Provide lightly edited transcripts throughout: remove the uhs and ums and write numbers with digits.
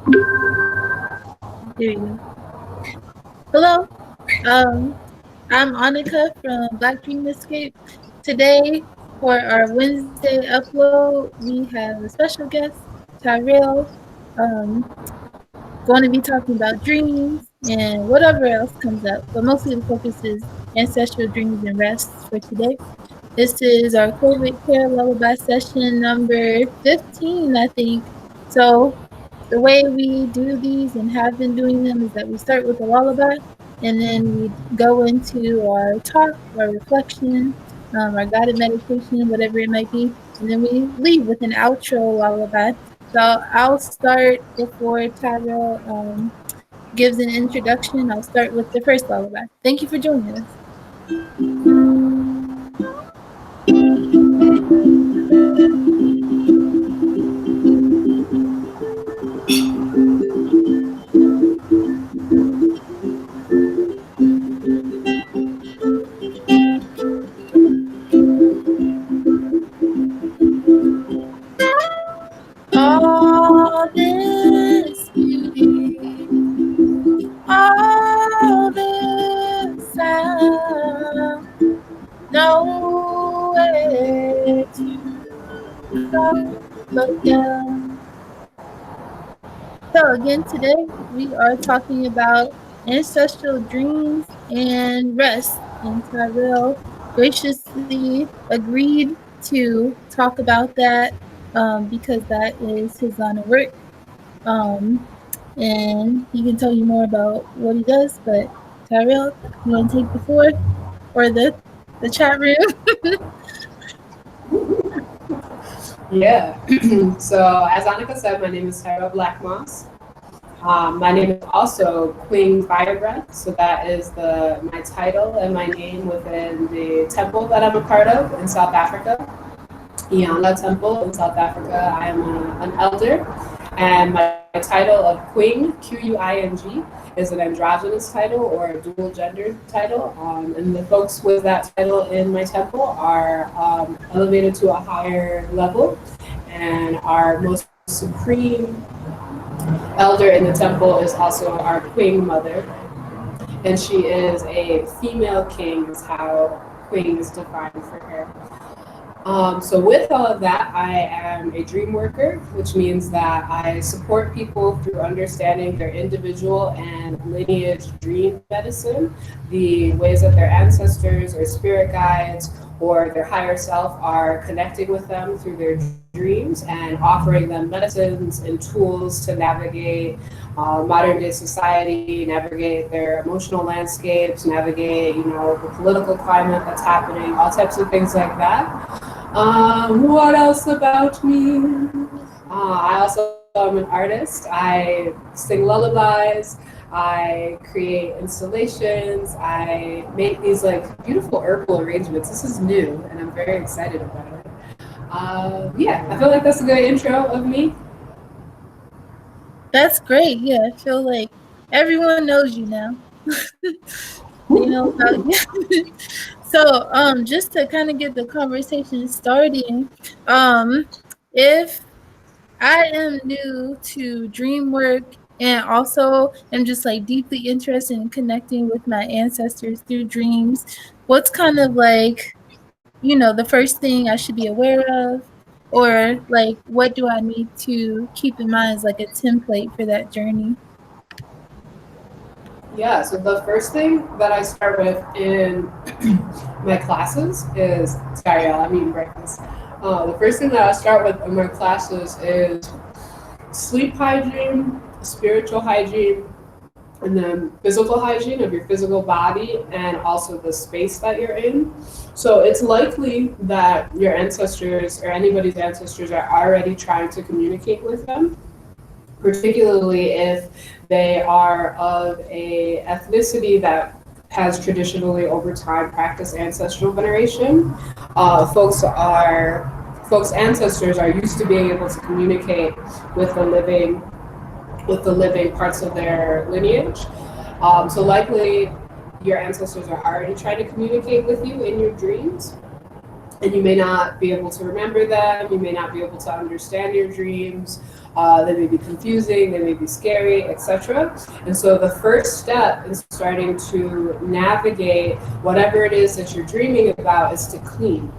There you go. Hello. I'm Onika from Black Dream Escape. Today, for our Wednesday upload, we have a special guest, Tyrell, um, going to be talking about dreams and whatever else comes up. But mostly the focus is ancestral dreams and rest for today. This is our COVID care lullaby session number 15, I think. So the way we do these and have been doing them is that we start with a lullaby and then we go into our talk, our reflection, our guided meditation, whatever it might be, and then we leave with an outro lullaby. So I'll start before Tyrell gives an introduction. I'll start with the first lullaby. Thank you for joining us. All this beauty, all this sound, nowhere to go but down. So again, today we are talking about ancestral dreams and rest. And Tyrell graciously agreed to talk about that because that is his line of work. Um, and he can tell you more about what he does. But Tyrell, you want to take the floor or the chat room? Yeah. So as Anika said, my name is Tyrell Blackmoss. My name is also Queen Firebreath, so that is my title and my name within the temple that I'm a part of in South Africa, Iana Temple in South Africa. I am an elder, and my title of Queen, Quing, is an androgynous title or a dual gender title, and the folks with that title in my temple are elevated to a higher level, and our most supreme elder in the temple is also our queen mother, and she is a female king, is how queen is defined for her. So with all of that, I am a dream worker, which means that I support people through understanding their individual and lineage dream medicine, the ways that their ancestors or spirit guides or their higher self are connecting with them through their dreams and offering them medicines and tools to navigate modern day society, navigate their emotional landscapes, navigate, the political climate that's happening, all types of things like that. What else about me? I also am an artist. I sing lullabies. I create installations. I make these beautiful herbal arrangements. This is new, and I'm very excited about it. Yeah, I feel like that's a good intro of me. That's great. Yeah, I feel like everyone knows you now. They know about you. So, just to kind of get the conversation started, if I am new to dream work and also am just deeply interested in connecting with my ancestors through dreams, what's kind of the first thing I should be aware of? Or what do I need to keep in mind as a template for that journey? Yeah, so the first thing that I start with in my classes is, sorry, y'all, I'm eating breakfast. The first thing that I start with in my classes is sleep hygiene, spiritual hygiene, and then physical hygiene of your physical body and also the space that you're in. So it's likely that your ancestors or anybody's ancestors are already trying to communicate with them, particularly if they are of a ethnicity that has traditionally over time practiced ancestral veneration. Folks' ancestors are used to being able to communicate with the living parts of their lineage. So likely your ancestors are already trying to communicate with you in your dreams, and you may not be able to remember them, you may not be able to understand your dreams, They may be confusing, they may be scary, etc. And so the first step in starting to navigate whatever it is that you're dreaming about is to clean.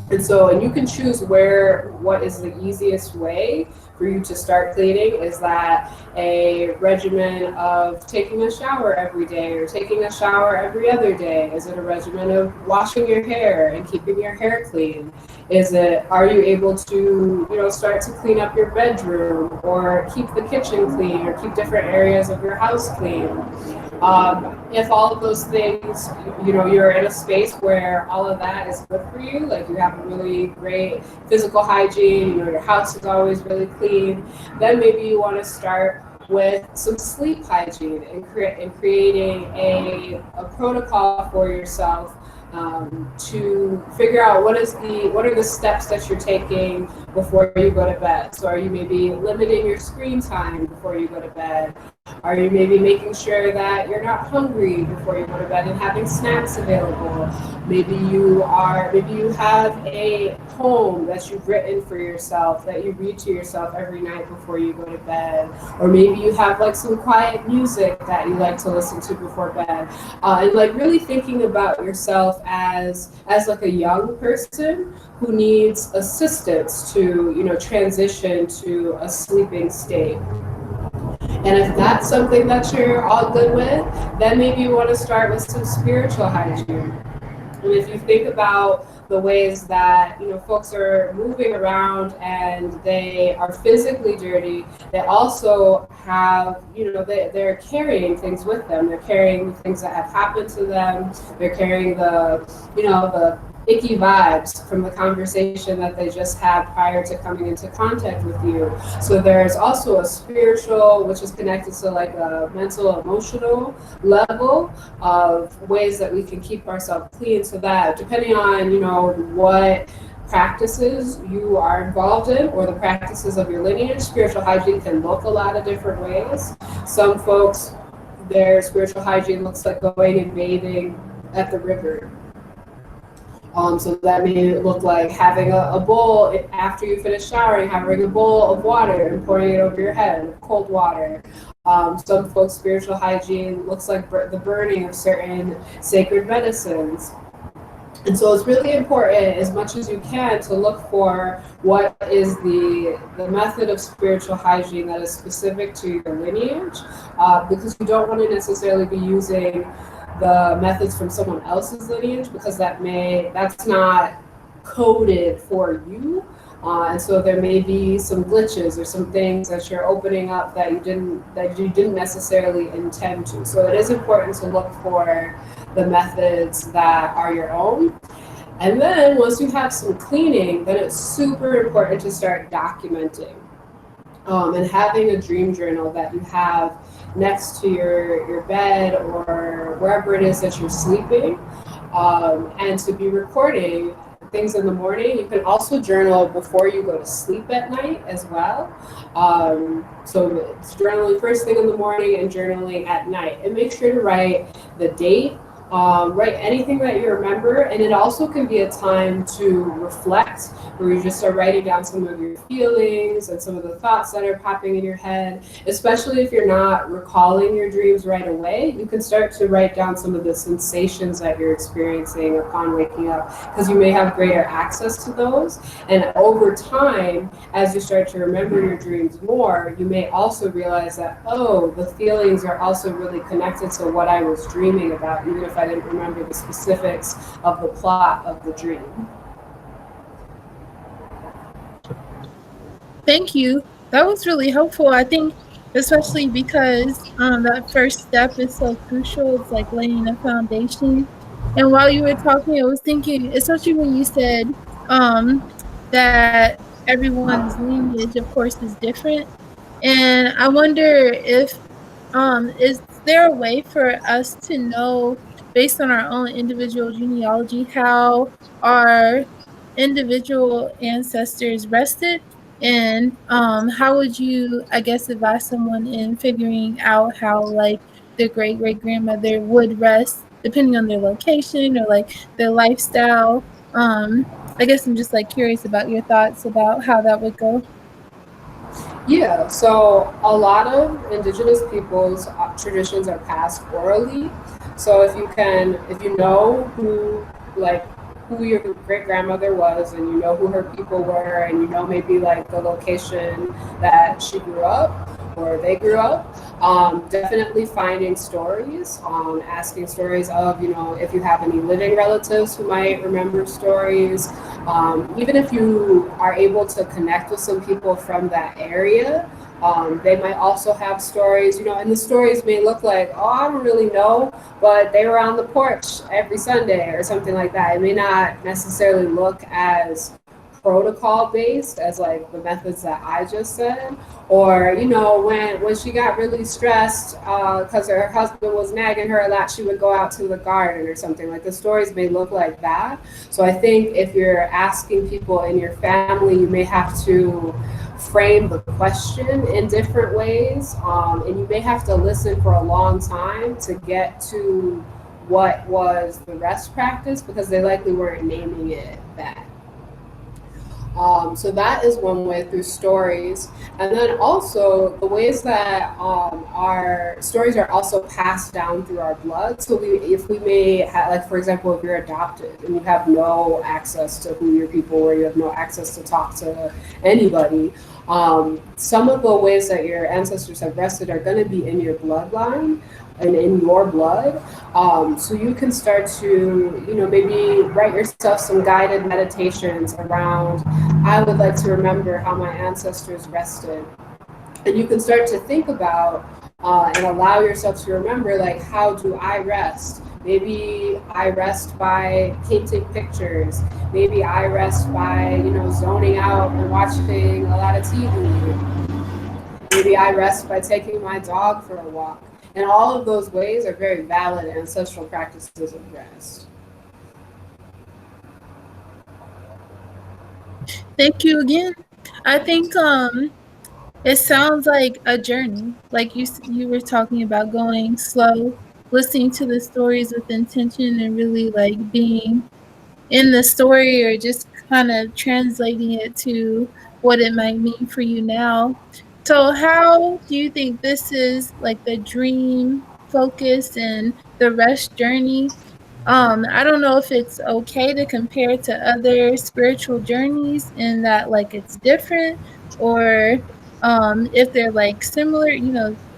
And you can choose what is the easiest way for you to start cleaning. Is that a regimen of taking a shower every day or taking a shower every other day? Is it a regimen of washing your hair and keeping your hair clean? Are you able to, start to clean up your bedroom or keep the kitchen clean or keep different areas of your house clean? If all of those things, you're in a space where all of that is good for you, like you have a really great physical hygiene, your house is always really clean, then maybe you want to start with some sleep hygiene and creating a protocol for yourself to figure out what are the steps that you're taking before you go to bed. So are you maybe limiting your screen time before you go to bed? Are you maybe making sure that you're not hungry before you go to bed and having snacks available? Maybe you have a poem that you've written for yourself that you read to yourself every night before you go to bed. Or maybe you have like some quiet music that you like to listen to before bed. And like really thinking about yourself as like a young person who needs assistance to, transition to a sleeping state. And if that's something that you're all good with, then maybe you want to start with some spiritual hygiene. And if you think about the ways that folks are moving around and they are physically dirty, they also have they're carrying things with them. They're carrying things that have happened to them. They're carrying the icky vibes from the conversation that they just had prior to coming into contact with you. So there's also a spiritual, which is connected to like a mental, emotional level of ways that we can keep ourselves clean, so that depending on, what practices you are involved in or the practices of your lineage, spiritual hygiene can look a lot of different ways. Some folks, their spiritual hygiene looks like going and bathing at the river. So that may look like having a bowl after you finish showering, having a bowl of water and pouring it over your head, cold water. Some folks' spiritual hygiene looks like the burning of certain sacred medicines. And so it's really important, as much as you can, to look for what is the method of spiritual hygiene that is specific to your lineage, because you don't want to necessarily be using the methods from someone else's lineage, because that's not coded for you. And so there may be some glitches or some things that you're opening up that you didn't necessarily intend to. So it is important to look for the methods that are your own. And then once you have some cleaning, then it's super important to start documenting. And having a dream journal that you have next to your bed or wherever it is that you're sleeping, and to be recording things in the morning. You can also journal before you go to sleep at night as well. So it's journaling first thing in the morning and journaling at night. And make sure to write the date, write anything that you remember. And it also can be a time to reflect, where you just start writing down some of your feelings and some of the thoughts that are popping in your head. Especially if you're not recalling your dreams right away, you can start to write down some of the sensations that you're experiencing upon waking up, because you may have greater access to those. And over time, as you start to remember your dreams more, you may also realize that, oh, the feelings are also really connected to what I was dreaming about, even if I didn't remember the specifics of the plot of the dream. Thank you. That was really helpful. I think, especially because that first step is so crucial. It's like laying a foundation. And while you were talking, I was thinking, especially when you said that everyone's lineage, of course, is different. And I wonder if is there a way for us to know, based on our own individual genealogy, how our individual ancestors rested? And how would you, I guess, advise someone in figuring out how, like, their great-great-grandmother would rest, depending on their location or, like, their lifestyle? I guess I'm just, like, curious about your thoughts about how that would go. Yeah, so a lot of indigenous people's traditions are passed orally. So if you know like, who your great grandmother was, and you know who her people were, and you know maybe like the location that she grew up or they grew up, definitely finding stories, asking stories of, if you have any living relatives who might remember stories, even if you are able to connect with some people from that area, they might also have stories, and the stories may look like, oh, I don't really know, but they were on the porch every Sunday or something like that. It may not necessarily look as protocol based as like the methods that I just said, or when she got really stressed because her husband was nagging her a lot, she would go out to the garden or something. Like, the stories may look like that. So I think if you're asking people in your family, you may have to frame the question in different ways, and you may have to listen for a long time to get to what was the rest practice, because they likely weren't naming it that. So that is one way, through stories. And then also the ways that our stories are also passed down through our blood. So if we may have, like, for example, if you're adopted and you have no access to who your people were, you have no access to talk to anybody, some of the ways that your ancestors have rested are going to be in your bloodline and in your blood. So you can start to, maybe write yourself some guided meditations around, I would like to remember how my ancestors rested. And you can start to think about and allow yourself to remember, like, how do I rest? Maybe I rest by painting pictures. Maybe I rest by, zoning out and watching a lot of TV. Maybe I rest by taking my dog for a walk. And all of those ways are very valid ancestral practices of rest. Thank you again. I think it sounds like a journey. Like you were talking about going slow, listening to the stories with intention, and really like being in the story, or just kind of translating it to what it might mean for you now. So how do you think this is like the dream focus and the rest journey? I don't know if it's okay to compare to other spiritual journeys in that like it's different, or if they're like similar,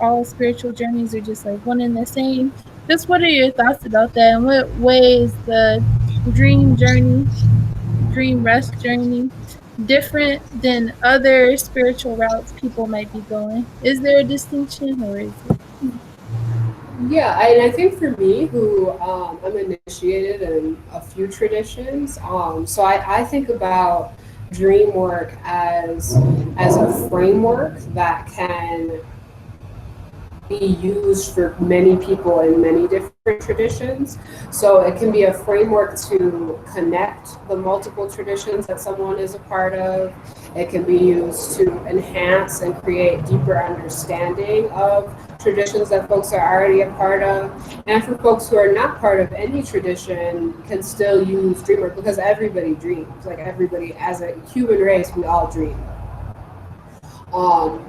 all spiritual journeys are just like one and the same. Just what are your thoughts about that? And what ways the dream journey, dream rest journey different than other spiritual routes people might be going? Is there a distinction, or is it? Yeah, and I think for me, who I'm initiated in a few traditions, so I think about dream work as a framework that can be used for many people in many different traditions. So it can be a framework to connect the multiple traditions that someone is a part of. It can be used to enhance and create deeper understanding of traditions that folks are already a part of. And for folks who are not part of any tradition, can still use dream work, because everybody dreams. Like, everybody, as a human race, we all dream. Um,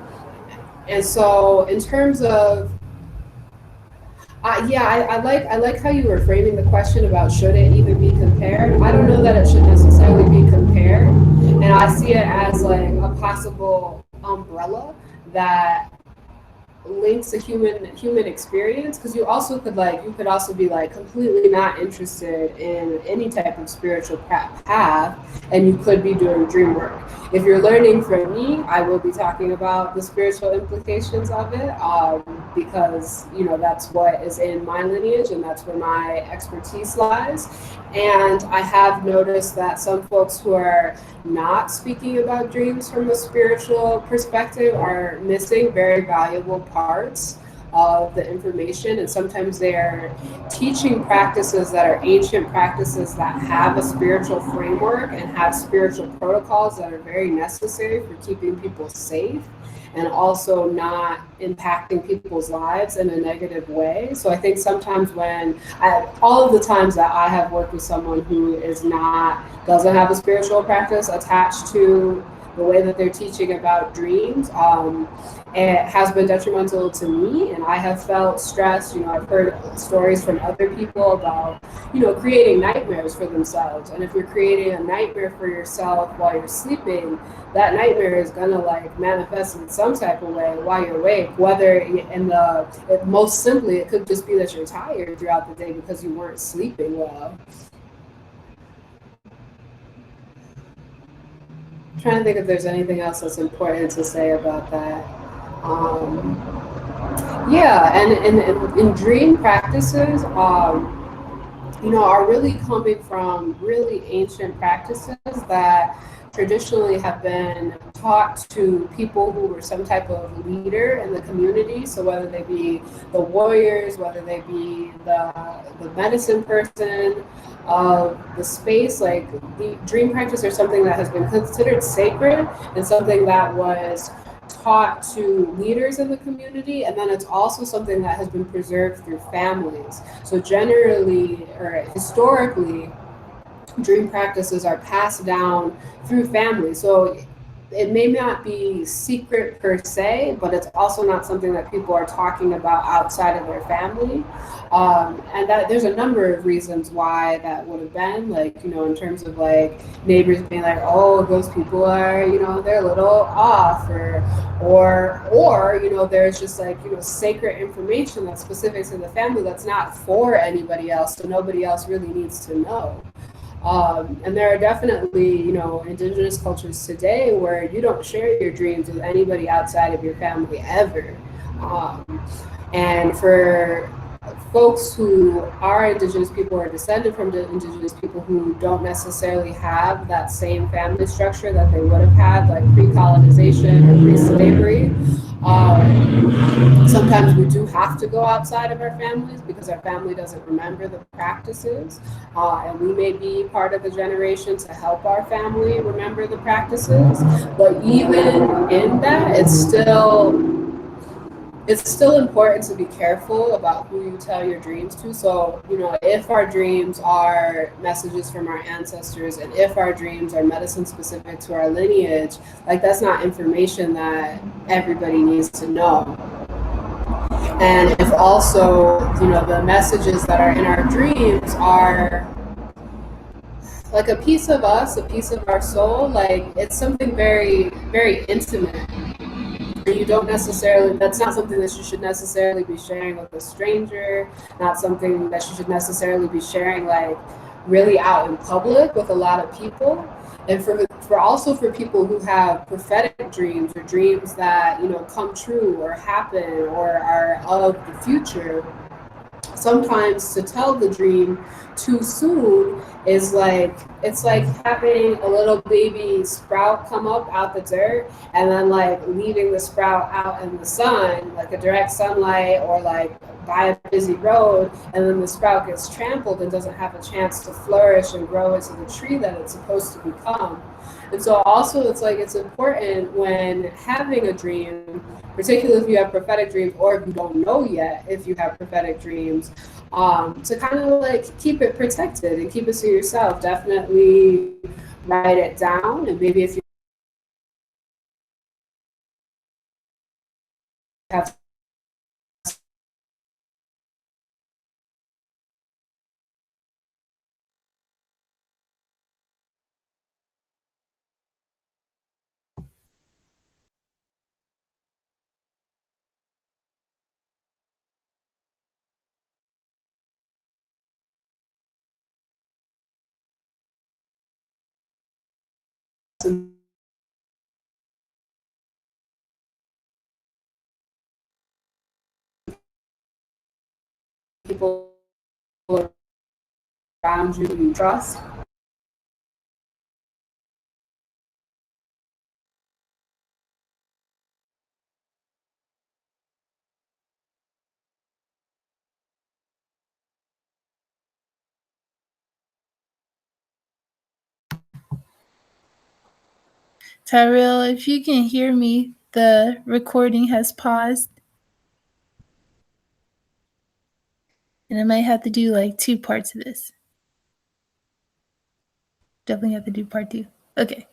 and so, in terms of, I like how you were framing the question about, should it even be compared. I don't know that it should necessarily be compared, and I see it as like a possible umbrella that links a human experience, because you could also be like completely not interested in any type of spiritual path, and you could be doing dream work. If you're learning from me, I will be talking about the spiritual implications of it, because that's what is in my lineage, and that's where my expertise lies. And I have noticed that some folks who are not speaking about dreams from a spiritual perspective are missing very valuable parts of the information. And sometimes they're teaching practices that are ancient practices that have a spiritual framework and have spiritual protocols that are very necessary for keeping people safe, and also not impacting people's lives in a negative way. So I think sometimes all of the times that I have worked with someone who doesn't have a spiritual practice attached to the way that they're teaching about dreams, it has been detrimental to me, and I have felt stressed. I've heard stories from other people about, creating nightmares for themselves. And if you're creating a nightmare for yourself while you're sleeping, that nightmare is gonna like manifest in some type of way while you're awake. Whether most simply, it could just be that you're tired throughout the day because you weren't sleeping well. I'm trying to think if there's anything else that's important to say about that. Um, yeah, and dream practices, are really coming from really ancient practices that traditionally have been taught to people who were some type of leader in the community. So whether they be the warriors, whether they be the medicine person of the space, like the dream practice or something that has been considered sacred and something that was taught to leaders in the community, and then it's also something that has been preserved through families. So generally or historically, dream practices are passed down through families. So it may not be secret per se, but it's also not something that people are talking about outside of their family. And that there's a number of reasons why that would have been, like, in terms of like neighbors being like, oh, those people are, they're a little off, or there's just like, sacred information that's specific to the family that's not for anybody else, so nobody else really needs to know. And there are definitely, indigenous cultures today where you don't share your dreams with anybody outside of your family ever. Um, and for folks who are indigenous people or descended from indigenous people who don't necessarily have that same family structure that they would have had, like pre-colonization or pre-slavery, sometimes we do have to go outside of our families because our family doesn't remember the practices, and we may be part of the generation to help our family remember the practices. But even in that, it's still important to be careful about who you tell your dreams to. So, if our dreams are messages from our ancestors and if our dreams are medicine specific to our lineage, like that's not information that everybody needs to know. And if also, the messages that are in our dreams are like a piece of us, a piece of our soul, like it's something very, very intimate. You don't necessarily, that's not something that you should necessarily be sharing with a stranger, not something that you should necessarily be sharing like really out in public with a lot of people. And for also for people who have prophetic dreams or dreams that, come true or happen or are of the future, sometimes to tell the dream too soon is like, it's like having a little baby sprout come up out the dirt and then like leaving the sprout out in the sun, like a direct sunlight, or like by a busy road, and then the sprout gets trampled and doesn't have a chance to flourish and grow into the tree that it's supposed to become. And so also it's like, it's important when having a dream, particularly if you have prophetic dreams or if you don't know yet if you have prophetic dreams, to kind of like keep it protected and keep it to yourself. Definitely write it down, and maybe if you have some people around you trust. Tyrell, if you can hear me, the recording has paused. And I might have to do like 2 parts of this. Definitely have to do part 2. Okay.